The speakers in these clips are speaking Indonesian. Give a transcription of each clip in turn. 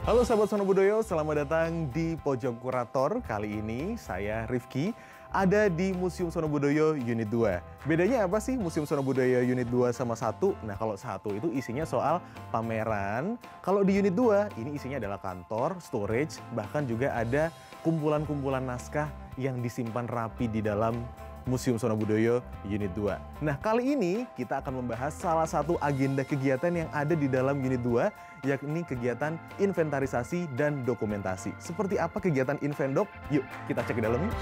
Halo sahabat Sono Budoyo, selamat datang di Pojok Kurator. Kali ini saya Rifki ada di Museum Sono Budoyo Unit 2. Bedanya apa sih Museum Sono Budoyo Unit 2 sama 1? Nah kalau 1 itu isinya soal pameran. Kalau di Unit 2 ini isinya adalah kantor, storage, bahkan juga ada kumpulan-kumpulan naskah yang disimpan rapi di dalam Museum Sono Budoyo Unit 2. Nah, kali ini kita akan membahas salah satu agenda kegiatan yang ada di dalam Unit 2, yakni kegiatan inventarisasi dan dokumentasi. Seperti apa kegiatan Invendok? Yuk, kita cek ke dalam yuk.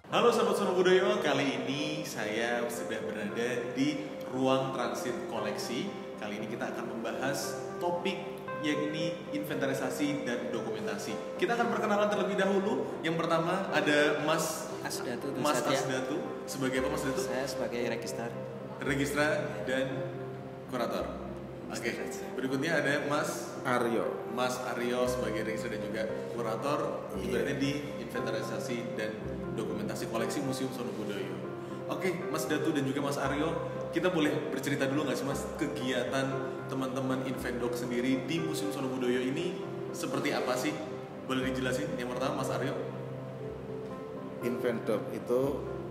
Halo sahabat Sono Budoyo, kali ini saya sudah berada di ruang transit koleksi. Kali ini kita akan membahas topik yakni inventarisasi dan dokumentasi. Kita akan perkenalan terlebih dahulu. Yang pertama ada Mas Asdatu. Mas Asdatu. Sebagai apa Mas Asdatu? Saya sebagai Registrar dan kurator. Oke. Berikutnya ada Mas Aryo sebagai registrar dan juga kurator, berada di inventarisasi dan dokumentasi koleksi Museum Sono Budoyo. Oke, Mas Datu dan juga Mas Aryo, kita boleh bercerita dulu nggak sih Mas, kegiatan teman-teman Invendok sendiri di Museum Sono Budoyo ini seperti apa sih? Boleh dijelasin? Yang pertama Mas Aryo. Invendok itu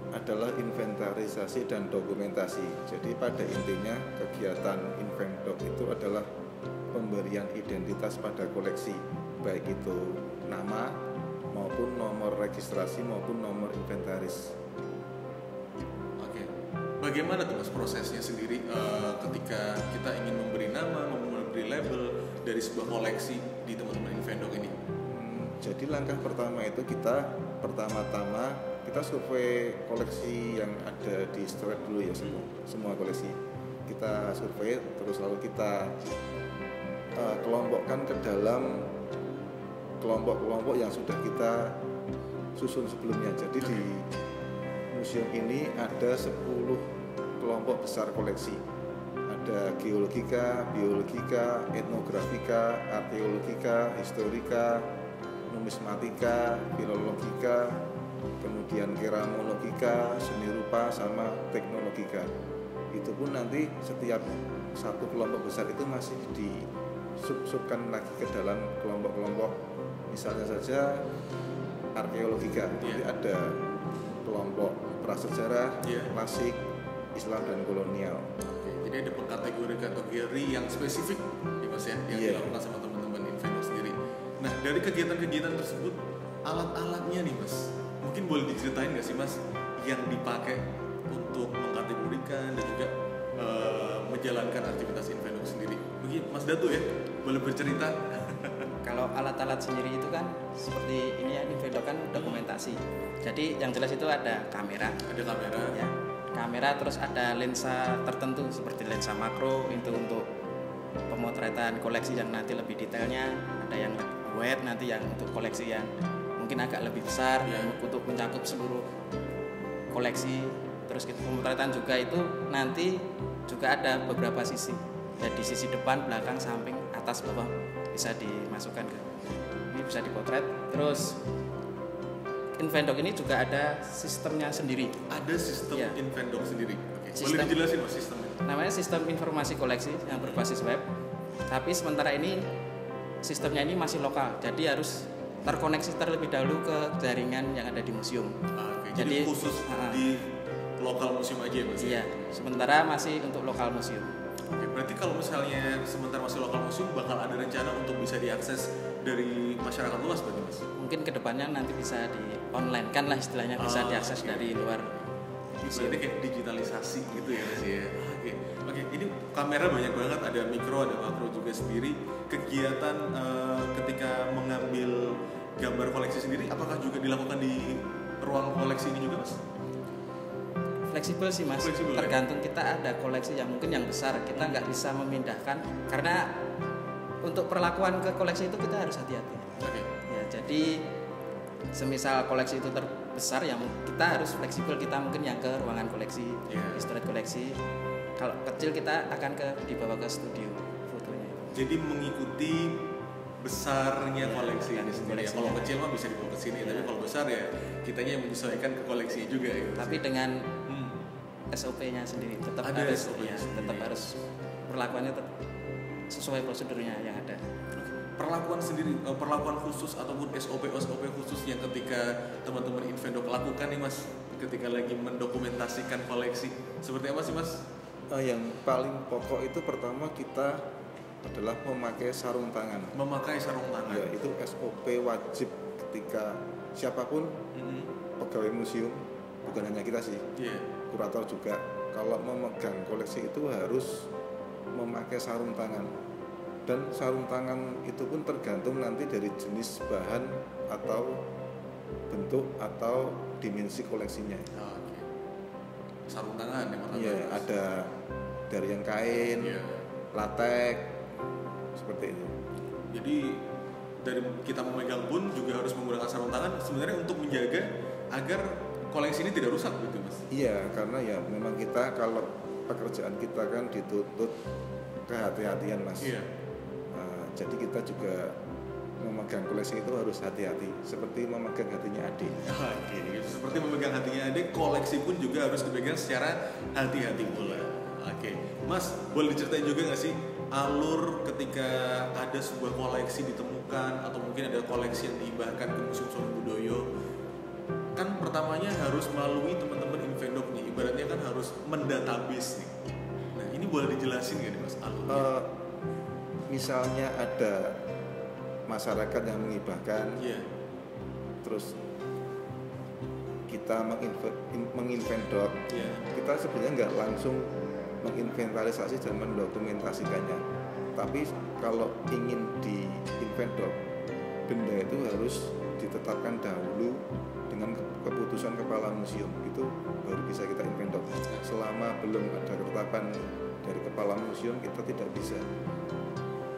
adalah inventarisasi dan dokumentasi. Jadi pada intinya kegiatan Invendok itu adalah pemberian identitas pada koleksi, baik itu nama maupun nomor registrasi maupun nomor inventaris. Oke, bagaimana tuh Mas prosesnya sendiri ketika kita ingin memberi nama, memberi label dari sebuah koleksi di teman-teman Invendok ini? Jadi langkah pertama itu kita pertama-tama kita survei koleksi yang ada di storage dulu ya, semua koleksi kita survei, terus lalu kita kelompokkan ke dalam kelompok-kelompok yang sudah kita susun sebelumnya. Jadi di museum ini ada 10 kelompok besar koleksi. Ada geologika, biologika, etnografika, arkeologika, historika, numismatika, filologika, kemudian keramologika, seni rupa, sama teknologika. Itu pun nanti setiap satu kelompok besar itu masih disub-subkan lagi ke dalam kelompok-kelompok. Misalnya saja arkeologika, jadi ada kelompok prasejarah, klasik, Islam dan kolonial. Oke, jadi ada kategori yang spesifik ya Mas ya, yang dilakukan sama teman-teman Invendok sendiri. Nah, dari kegiatan-kegiatan tersebut, alat-alatnya nih Mas, mungkin boleh diceritain nggak sih Mas, yang dipakai untuk mengkategorikan dan juga menjalankan aktivitas Invendok sendiri? Mungkin Mas Datu ya, boleh bercerita. Kalau alat-alat sendiri itu kan seperti ini ya, Invendok kan dokumentasi. Jadi yang jelas itu ada kamera. Ada kamera. Ya, kamera, terus ada lensa tertentu seperti lensa makro itu untuk pemotretan koleksi yang nanti lebih detailnya. Ada yang wide nanti yang untuk koleksi yang mungkin agak lebih besar, yang untuk mencakup seluruh koleksi. Terus pemotretan juga itu nanti juga ada beberapa sisi. Jadi sisi depan, belakang, samping, atas, bawah bisa dimasukkan ke ini, bisa dipotret. Terus Invendok ini juga ada sistemnya sendiri. Ada sistem Invendok sendiri. Oke. Sistem, boleh dijelasin Mas sistemnya? Namanya sistem informasi koleksi yang berbasis web. Tapi sementara ini sistemnya ini masih lokal. Jadi harus terkoneksi terlebih dahulu ke jaringan yang ada di museum. Oke. Jadi khusus di lokal museum aja ya Mas? Iya, sementara masih untuk lokal museum. Oke, berarti kalau misalnya sementara masih lokal museum, bakal ada rencana untuk bisa diakses dari masyarakat luas berarti Mas? Mungkin kedepannya nanti bisa di online kan lah istilahnya, bisa diakses dari luar. Berarti kayak digitalisasi gitu ya Mas ya? Oke, ini kamera banyak banget, ada mikro, ada makro juga sendiri. Kegiatan ketika mengambil gambar koleksi sendiri, apakah juga dilakukan di ruang koleksi ini juga Mas? Fleksibel sih Mas, tergantung kita ada koleksi yang mungkin yang besar, kita nggak bisa memindahkan karena untuk perlakuan ke koleksi itu kita harus hati-hati. Ya, jadi semisal koleksi itu terbesar ya kita harus fleksibel, kita mungkin yang ke ruangan koleksi, storage koleksi. Kalau kecil kita akan dibawa ke studio fotonya. jadi mengikuti besarnya koleksi ini sendiri. Ya, kalau kecil mah bisa dibawa ke sini, tapi kalau besar ya kitanya yang menyesuaikan ke koleksi juga ya. Tapi dengan SOP-nya sendiri tetap ada harus SOP-nya tetap harus perlakuannya tetap sesuai prosedurnya yang ada. Perlakuan sendiri, perlakuan khusus ataupun SOP khusus yang ketika teman-teman Invendok lakukan nih Mas, ketika lagi mendokumentasikan koleksi, seperti apa sih Mas? Yang paling pokok itu pertama kita adalah memakai sarung tangan. Memakai sarung tangan. Ya, itu SOP wajib ketika siapapun pegawai museum, bukan hanya kita sih, kurator juga. Kalau memegang koleksi itu harus memakai sarung tangan. Dan sarung tangan itu pun tergantung nanti dari jenis bahan atau bentuk atau dimensi koleksinya. Okay. Sarung tangan yang pertama. Iya, ada dari yang kain, latek, seperti itu. Jadi dari kita memegang pun juga harus menggunakan sarung tangan sebenarnya untuk menjaga agar koleksi ini tidak rusak gitu Mas. Iya, karena ya memang kita kalau pekerjaan kita kan dituntut kehati-hatian Mas. Iya. Jadi kita juga memegang koleksi itu harus hati-hati, seperti memegang hatinya adik. Seperti memegang hatinya adik, koleksi pun juga harus dipegang secara hati-hati pula. Oke, Mas, boleh diceritain juga nggak sih alur ketika ada sebuah koleksi ditemukan atau mungkin ada koleksi yang dihibahkan ke Museum Sono Budoyo? Kan pertamanya harus melalui teman-teman Invendok nih, ibaratnya kan harus mendatabase nih. Nah, ini boleh dijelasin nggak nih Mas alurnya? Misalnya ada masyarakat yang menghibahkan, terus kita menginvendok, kita sebenarnya nggak langsung menginventarisasi dan mendokumentasikannya. Tapi kalau ingin diinvendok, benda itu harus ditetapkan dahulu dengan keputusan kepala museum, itu baru bisa kita invendok. Selama belum ada ketetapan dari kepala museum, kita tidak bisa.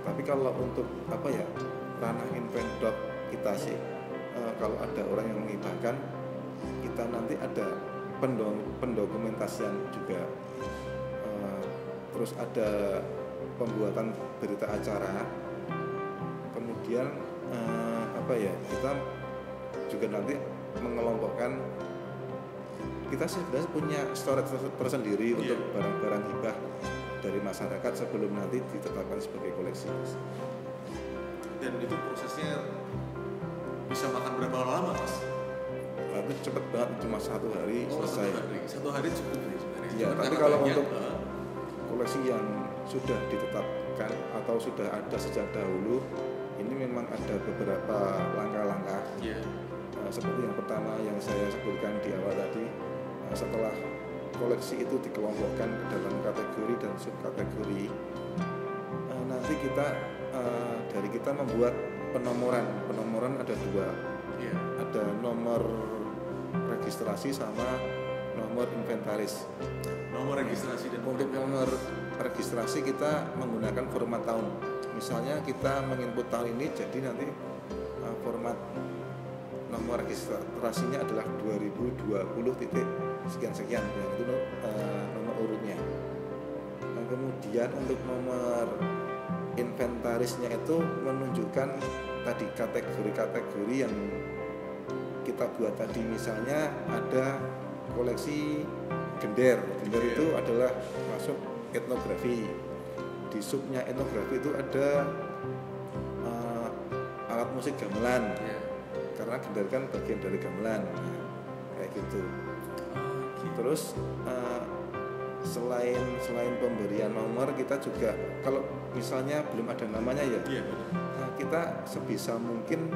Tapi kalau untuk ranah invendok kita sih, kalau ada orang yang menghibahkan, kita nanti ada pendokumentasian juga, terus ada pembuatan berita acara, kemudian kita juga nanti mengelompokkan. Kita sebenarnya punya storage tersendiri untuk barang-barang hibah dari masyarakat sebelum nanti ditetapkan sebagai koleksi. Dan itu prosesnya bisa makan berapa lama Mas? Itu cepet banget, cuma 1 hari selesai. Satu hari cukup sebenarnya. Ya, tapi kalau untuk koleksi yang sudah ditetapkan atau sudah ada sejak dahulu, ini memang ada beberapa langkah-langkah. Seperti yang pertama yang saya sebutkan di awal tadi, setelah koleksi itu dikelompokkan ke dalam kategori dan subkategori, nanti dari kita membuat penomoran ada 2, ada nomor registrasi sama nomor inventaris. Nomor registrasi dan untuk nomor registrasi kita menggunakan format tahun. Misalnya kita menginput tahun ini, jadi nanti format nomor registrasinya adalah 2020 sekian-sekian, yang itu nomor urutnya. Nah, kemudian untuk nomor inventarisnya itu menunjukkan tadi kategori-kategori yang kita buat tadi. Misalnya ada koleksi gender itu adalah masuk etnografi. Di subnya etnografi itu ada alat musik gamelan, karena gender kan bagian dari gamelan, kayak gitu. Terus selain pemberian nomor, kita juga kalau misalnya belum ada namanya kita sebisa mungkin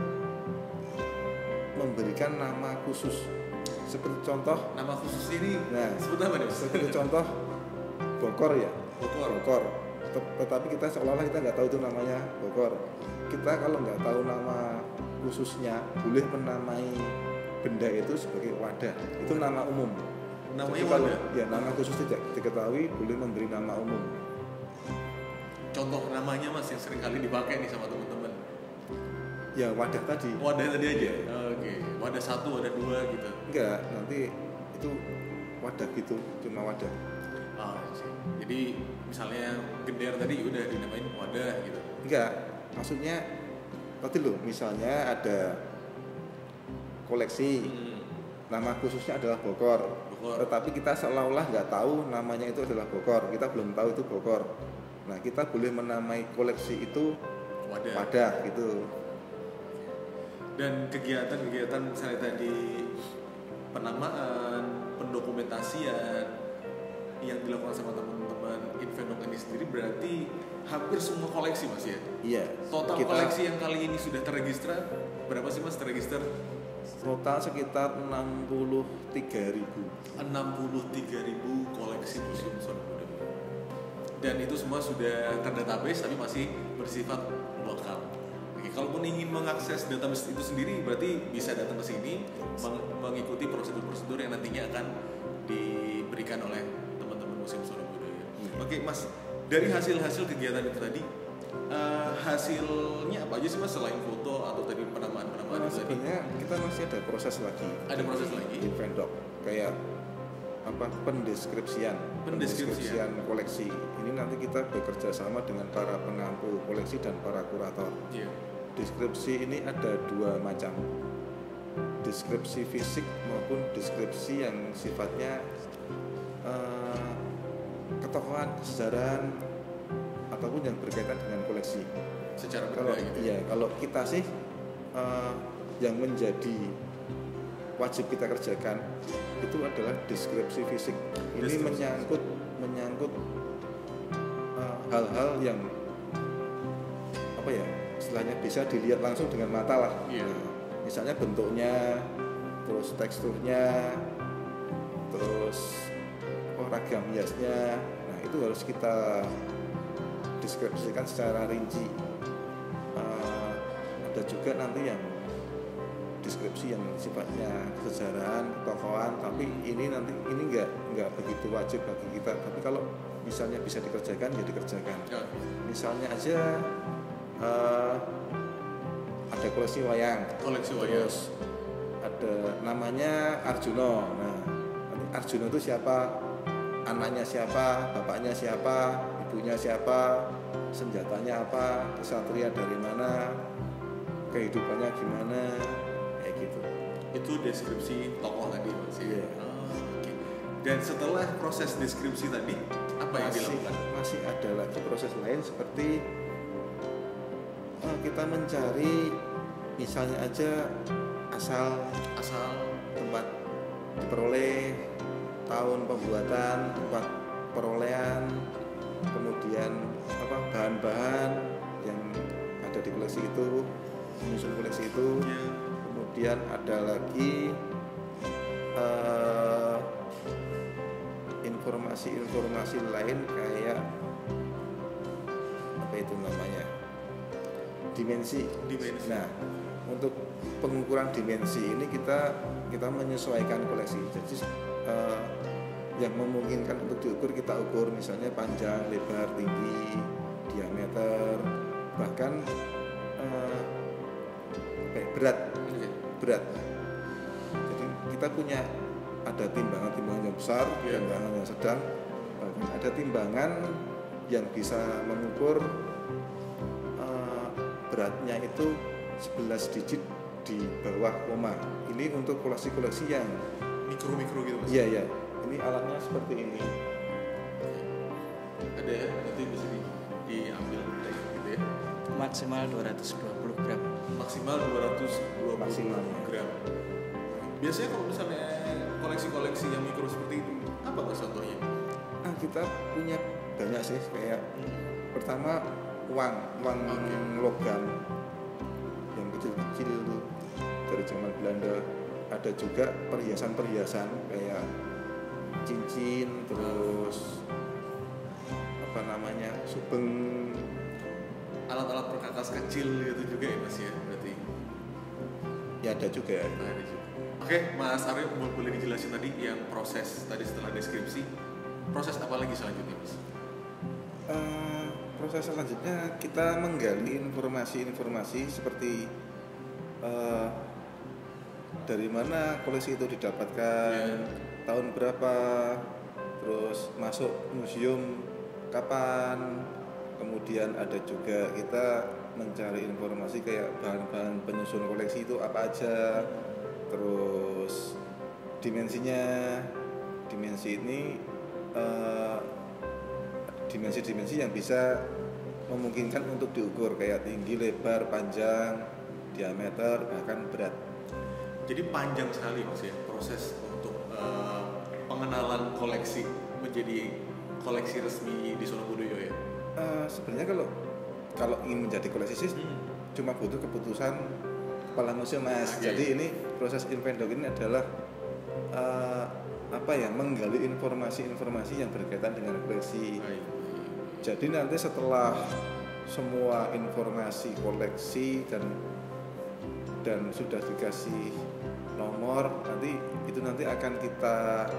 memberikan nama khusus. Seperti contoh nama khusus ini, sebut apa nih? Seperti contoh Bokor. Tetapi kita seolah-olah kita nggak tahu itu namanya Bokor. Kita kalau nggak tahu nama khususnya, boleh menamai benda itu sebagai wadah. Itu nama umum. Namanya kalau wadah? Nama khusus tidak diketahui, boleh memberi nama umum. Contoh namanya Mas yang sering kali dipakai nih sama teman-teman. Ya wadah tadi. Wadah tadi aja. Oke. Wadah 1, wadah 2 gitu. Enggak, nanti itu wadah gitu, cuma wadah. Jadi misalnya gender tadi udah dinamain wadah gitu. Enggak, maksudnya tadi loh, misalnya ada koleksi, nama khususnya adalah Bokor. Tetapi kita seolah-olah nggak tahu namanya itu adalah Bokor, kita belum tahu itu Bokor. Nah, kita boleh menamai koleksi itu Wadah gitu. Dan kegiatan-kegiatan misalnya tadi penamaan, pendokumentasian yang dilakukan sama teman-teman Invendok ini sendiri berarti hampir semua koleksi Mas ya? Iya. Total koleksi yang kali ini sudah terregister berapa sih Mas terregister? Total sekitar 63.000. 63.000 koleksi Museum Sono Budoyo. Dan itu semua sudah terdatabase tapi masih bersifat lokal. Oke, kalaupun ingin mengakses database itu sendiri berarti bisa datang ke sini mengikuti prosedur-prosedur yang nantinya akan diberikan oleh teman-teman Museum Sono Budoyo. Oke, Mas, dari hasil-hasil kegiatan itu tadi hasilnya apa aja sih Mas selain foto atau tadi penamaan-penamaan itu tadi? Sebenarnya kita masih ada proses lagi. Ada proses lagi? Invendok kayak apa pendeskripsian koleksi. Ini nanti kita bekerja sama dengan para pengampu koleksi dan para kurator. Yeah. Deskripsi ini ada dua macam. Deskripsi fisik maupun deskripsi yang sifatnya ketokohan, kesejarahan ataupun yang berkaitan dengan koleksi. Secara Kalau gitu. iya, kalau kita sih yang menjadi wajib kita kerjakan itu adalah deskripsi fisik. Ini menyangkut hal-hal yang apa ya, istilahnya bisa dilihat langsung dengan mata lah. Iya. Misalnya bentuknya, terus teksturnya, terus ragam hiasnya. Nah, itu harus kita deskripsikan secara rinci. Ada juga nanti yang deskripsi yang sifatnya kesejarahan, ketokohan, tapi ini nggak begitu wajib bagi kita. Tapi kalau misalnya bisa dikerjakan ya dikerjakan. Misalnya aja ada koleksi wayang, terus ada namanya Arjuna. Nah, Arjuna itu siapa? Anaknya siapa? Bapaknya siapa? Ibunya siapa? Senjatanya apa? Kesatria dari mana? Kehidupannya gimana? Kayak gitu. Itu deskripsi tokoh tadi Mas. Iya. Oke. Dan setelah proses deskripsi tadi apa yang dilakukan? Masih ada lagi proses lain seperti kita mencari misalnya aja asal tempat diperoleh, tahun pembuatan, tempat perolehan, kemudian bahan-bahan yang ada di koleksi itu, menyusun koleksi itu. Yeah. Kemudian ada lagi informasi-informasi lain kayak apa itu namanya, dimensi. Nah, untuk pengukuran dimensi ini kita menyesuaikan koleksi. Jadi yang memungkinkan untuk diukur kita ukur, misalnya panjang, lebar, tinggi, diameter, bahkan berat. Jadi kita punya ada timbangan yang besar, timbangan yang sedang, bahkan ada timbangan yang bisa mengukur beratnya itu 11 digit di bawah koma. Ini untuk koleksi-koleksi yang mikro gitu Mas. Iya. Ini alatnya seperti ini. Ada ya, nanti bisa diambil gitu ya. Maksimal 220 gram. Maksimal 220 Maksimal. gram. Biasanya kalau misalnya koleksi-koleksi yang mikro seperti itu, apa Mas contohnya? Nah, kita punya banyak sih, kayak pertama uang logam yang kecil-kecil itu dari zaman Belanda. Ada juga perhiasan kayak cincin, terus subeng, alat-alat perkakas kecil gitu juga ya Mas ya berarti. Ya ada juga. Oke, Mas Aryo boleh dijelasin tadi yang proses tadi setelah deskripsi, proses apa lagi selanjutnya Mas? Proses selanjutnya kita menggali informasi-informasi seperti dari mana koleksi itu didapatkan, tahun berapa, terus masuk museum kapan, Kemudian ada juga kita mencari informasi kayak bahan-bahan penyusun koleksi itu apa aja, terus dimensinya. Dimensi ini dimensi-dimensi yang bisa memungkinkan untuk diukur kayak tinggi, lebar, panjang, diameter, bahkan berat. Jadi panjang sekali Mas ya proses untuk pengenalan koleksi menjadi koleksi resmi di Sonobudoyo ya. Sebenarnya kalau ingin menjadi koleksi cuma butuh keputusan kepala museum Mas. Okay. Jadi ini proses Invendoc ini adalah menggali informasi-informasi yang berkaitan dengan koleksi. Jadi nanti setelah semua informasi koleksi dan sudah dikasih nomor, nanti akan kita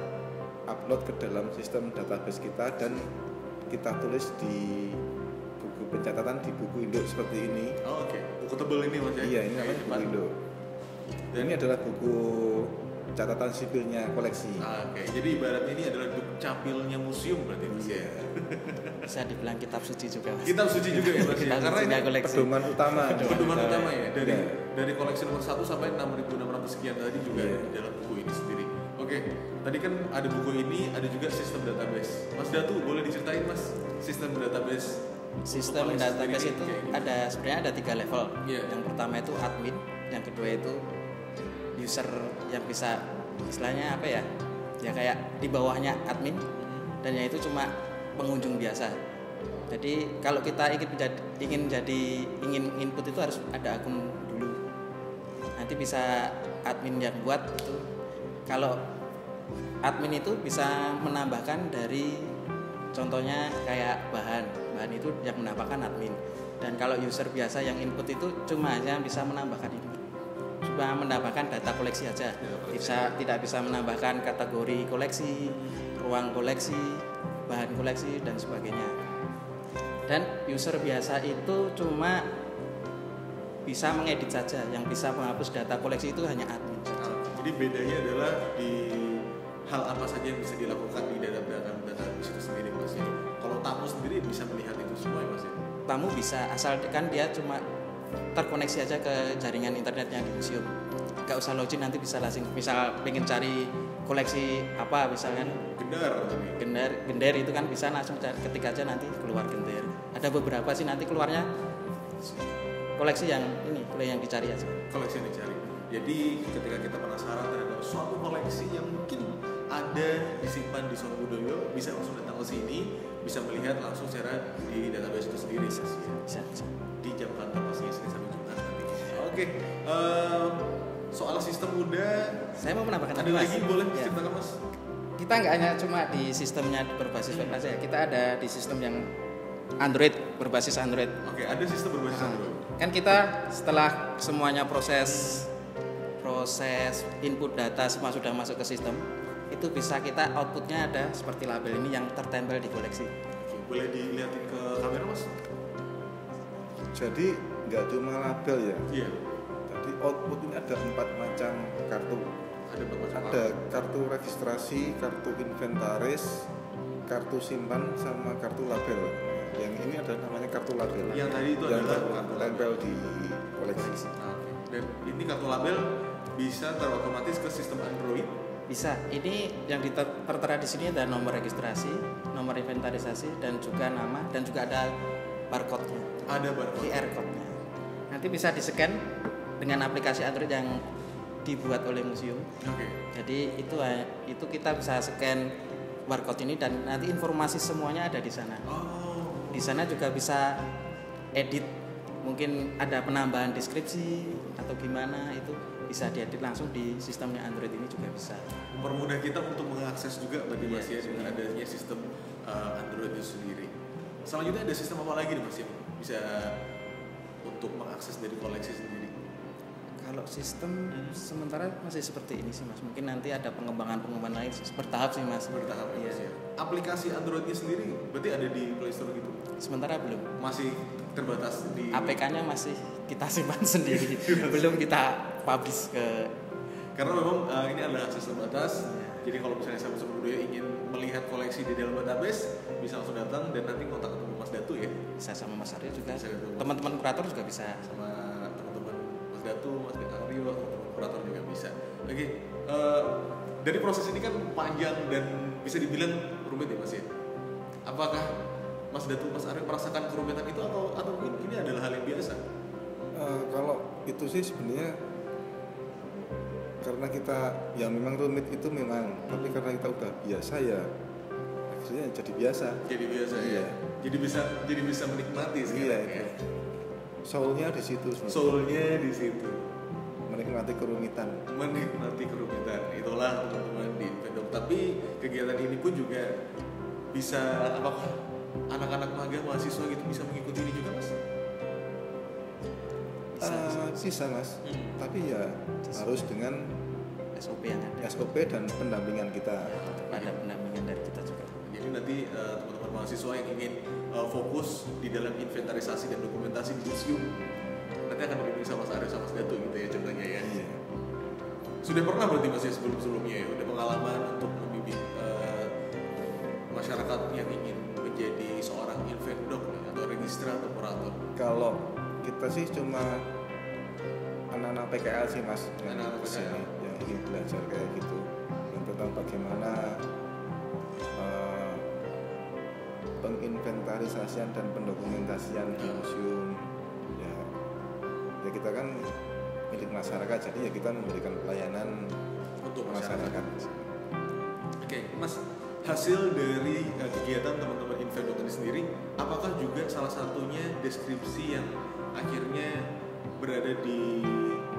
upload ke dalam sistem database kita dan kita tulis di buku pencatatan di buku induk seperti ini. Oh, oke. Buku tebel ini Mas ya. Iya, ini namanya buku induk. Dan ini adalah buku catatan sipilnya koleksi. Oke. Jadi ibaratnya ini adalah dukcapilnya museum berarti Mas ya. Bisa dibilang kitab suci juga Mas. Kitab suci juga ya Mas. Kitab Karena sucinya ini koleksi. Pedoman utama. pedoman utama ya Iya. dari koleksi nomor 1 sampai 6.600 sekian tadi juga di dalam buku ini sendiri. Oke, tadi kan ada buku ini, ada juga sistem database. Mas Datu boleh diceritain Mas sistem database? Sistem untuk koleksi database sendiri itu kayak gini? sebenarnya ada 3 level. Iya. Yang pertama itu admin, yang kedua itu user yang bisa istilahnya apa ya? Ya kayak di bawahnya admin dan yang itu cuma pengunjung biasa. Jadi kalau kita ingin input itu harus ada akun dulu. Nanti bisa admin yang buat itu. Kalau admin itu bisa menambahkan dari contohnya kayak bahan itu yang menambahkan admin. Dan kalau user biasa yang input itu cuma hanya bisa menambahkan ini. Cuma menambahkan data koleksi aja. Tidak bisa menambahkan kategori koleksi, ruang koleksi, bahan koleksi dan sebagainya. Dan user biasa itu cuma bisa mengedit saja, yang bisa menghapus data koleksi itu hanya admin. Jadi bedanya adalah di hal apa saja yang bisa dilakukan di database itu sendiri Mas ya. Kalau tamu sendiri bisa melihat itu semua ya Mas ya. Tamu bisa, asalkan dia cuma terkoneksi aja ke jaringan internetnya di museum. Gak usah login, nanti bisa langsung, misal pengen cari koleksi apa misalkan gender itu kan bisa langsung ketik aja nanti keluar gender. Ada beberapa sih nanti keluarnya koleksi yang dicari aja. Koleksi yang dicari. Jadi ketika kita penasaran terhadap suatu koleksi yang mungkin ada disimpan di Sonobudoyo, bisa langsung datang ke sini, bisa melihat langsung secara di database itu sendiri. Bisa. Di jam kantor pastinya Senin sampai Jumat nanti. Oke. Soal sistem udah. Saya mau menambahkan Ada lagi boleh ya. ceritakan Mas? Kita nggak hanya cuma di sistemnya berbasis web aja, kita ada di sistem yang Android, berbasis Android. Oke, ada sistem berbasis Android. Kan kita setelah semuanya proses input data semua sudah masuk ke sistem, itu bisa kita outputnya ada seperti label ini yang tertempel di koleksi. Oke, boleh dilihatin ke kamera Mas? Jadi nggak cuma label ya. Iya. Jadi output ini ada 4 macam kartu. Ada berapa macam? Ada kartu registrasi, kartu inventaris, kartu simpan, sama kartu label. Yang ini adalah namanya kartu label. Yang tadi itu yang adalah kartu tempel di koleksi. Oke. Dan ini kartu label bisa terotomatis ke sistem Android. Bisa. Ini yang tertera di sini ada nomor registrasi, nomor inventarisasi, dan juga nama, dan juga ada barcode-nya. Ada barcode. QR code-nya. Nanti bisa di-scan dengan aplikasi Android yang dibuat oleh museum. Oke. Jadi itu kita bisa scan barcode ini dan nanti informasi semuanya ada di sana. Oh. Di sana juga bisa edit, mungkin ada penambahan deskripsi atau gimana, itu bisa diedit langsung di sistemnya Android ini juga bisa. Mempermudah kita untuk mengakses juga berarti Mas ya Iya, dengan adanya sistem Android itu sendiri. Selanjutnya ada sistem apa lagi nih Mas yang bisa untuk mengakses dari koleksi sendiri? Kalau sistem sementara masih seperti ini sih Mas. Mungkin nanti ada pengembangan lain bertahap sih Mas. Bertahap Iya. Mas ya. Aplikasi Androidnya sendiri berarti ada di Play Store gitu? Sementara belum. Masih terbatas di APK-nya masih kita simpan sendiri. Belum kita publish ke Karena memang ini adalah akses terbatas. Jadi kalau misalnya sahabat Sono Budoyo ingin melihat koleksi di dalam database, bisa langsung datang dan nanti kontak ketemu Mas Datu ya. Bisa sama Mas Aryo juga. Bisa ketemu Teman-teman kurator juga bisa. sama teman-teman Mas Datu, Mas Aryo, teman-teman kurator juga bisa. Oke, dari proses ini kan panjang dan bisa dibilang rumit ya Mas ya. Apakah Mas Datu, Mas Aryo merasakan kerumitan itu atau mungkin ini adalah hal yang biasa? Kalau itu sih sebenarnya karena kita ya memang rumit itu memang, tapi karena kita udah biasa ya akhirnya jadi biasa. Jadi biasa Iya. ya. Jadi bisa menikmati Iya sekarang itu. ya. Soulnya di situ sebenarnya. Soulnya di situ. Menikmati kerumitan. Menikmati kerumitan. Itulah teman-teman di Invendok. Tapi kegiatan ini pun juga bisa apakah anak-anak magang mahasiswa gitu bisa mengikuti ini juga Mas? Bisa mas, tapi ya harus dengan SOP yang ada. SOP dan pendampingan kita. Ada pendampingan dari kita juga. Jadi nanti teman-teman mahasiswa yang ingin fokus di dalam inventarisasi dan dokumentasi di museum nanti akan dibimbing sama Mas Aryo sama Mas Datu gitu ya contohnya ya. Iya. Sudah pernah berarti Mas ya sebelum-sebelumnya ya udah pengalaman untuk membimbing masyarakat yang ingin menjadi seorang invendok atau registrar atau kurator. Kalau kita sih cuma anak-anak PKL sih mas, yang Anak-anak kesini, PKL. yang ingin belajar kayak gitu, yang tentang bagaimana penginventarisasian dan pendokumentasian di museum. Ya kita kan milik masyarakat, jadi ya kita memberikan pelayanan Untuk masyarakat. Oke, Mas, hasil dari kegiatan teman-teman Invendok ini sendiri, apakah juga salah satunya deskripsi yang akhirnya berada di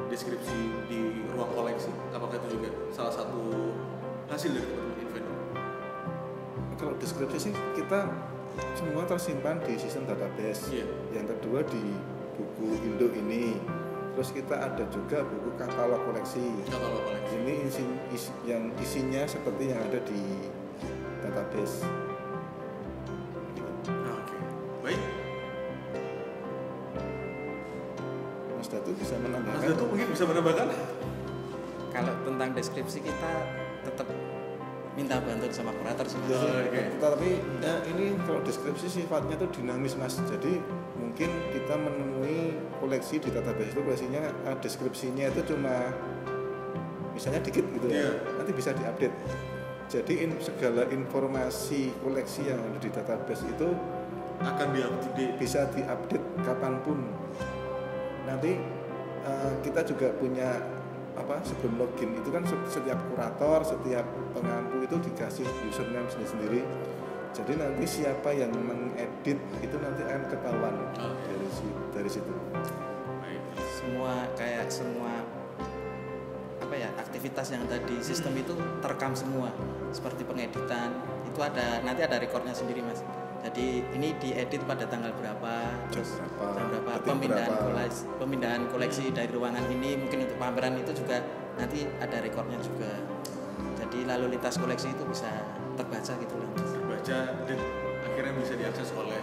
deskripsi di ruang koleksi? Apakah itu juga salah satu hasil dari teman-teman Invendok? Kalau deskripsi sih kita semua tersimpan di sistem database. Iya. Yang kedua di buku Indo ini. Terus kita ada juga buku katalog koleksi. Katalog koleksi. Ini yang isinya seperti yang ada di database. Oke, baik. Mas Datu bisa Mas menambahkan. Datu mungkin bisa menambahkan? Kalau tentang deskripsi kita tetap minta bantuan sama kurator sih. Ya, Oke. Tetapi ya, ini kalau deskripsi sifatnya tuh dinamis mas. Jadi mungkin kita menemui koleksi di database itu koleksinya deskripsinya itu cuma misalnya dikit gitu ya. Iya. Nanti bisa diupdate. Jadi segala informasi koleksi yang ada di database itu Akan di-update. bisa diupdate kapanpun. Nanti kita juga punya sebelum login itu kan setiap kurator, setiap pengampu itu dikasih username sendiri. Jadi nanti siapa yang mengedit itu nanti akan ketahuan dari situ. Baik. Semua aktivitas yang ada di sistem itu terekam semua. Seperti pengeditan itu nanti ada rekornya sendiri mas. Jadi ini diedit pada tanggal berapa, terus jam berapa, detik berapa. pemindahan koleksi dari ruangan ini mungkin untuk pameran itu juga nanti ada rekornya juga. Jadi lalu lintas koleksi itu bisa terbaca gitu loh. Terbaca dan akhirnya bisa diakses oleh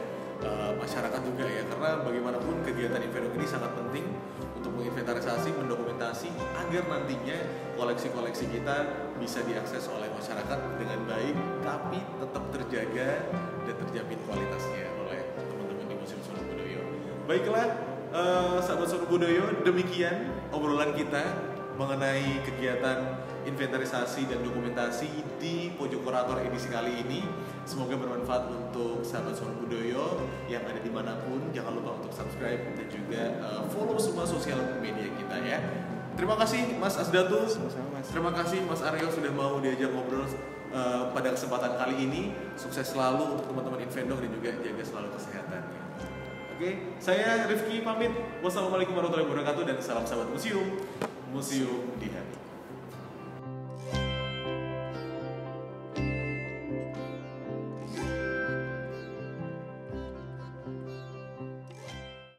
masyarakat juga ya, karena bagaimanapun kegiatan Invendok ini sangat penting untuk menginventarisasi, mendokumentasi agar nantinya koleksi-koleksi kita bisa diakses oleh masyarakat dengan baik tapi tetap terjaga dan terjamin kualitasnya oleh teman-teman di Museum Sono Budoyo. Baiklah, sahabat Sono Budoyo, demikian obrolan kita mengenai kegiatan inventarisasi dan dokumentasi di Pojok Kurator edisi kali ini. Semoga bermanfaat untuk sahabat Sono Budoyo yang ada dimanapun. Jangan lupa untuk subscribe dan juga follow semua sosial media kita ya. Terima kasih Mas Asdatu. Sama-sama, Mas. Terima kasih Mas Aryo sudah mau diajak ngobrol pada kesempatan kali ini. Sukses selalu untuk teman-teman Invendok dan juga jaga selalu kesehatannya. Oke, saya Rifki pamit. Wassalamualaikum warahmatullahi wabarakatuh dan salam sahabat museum. Museum di hati.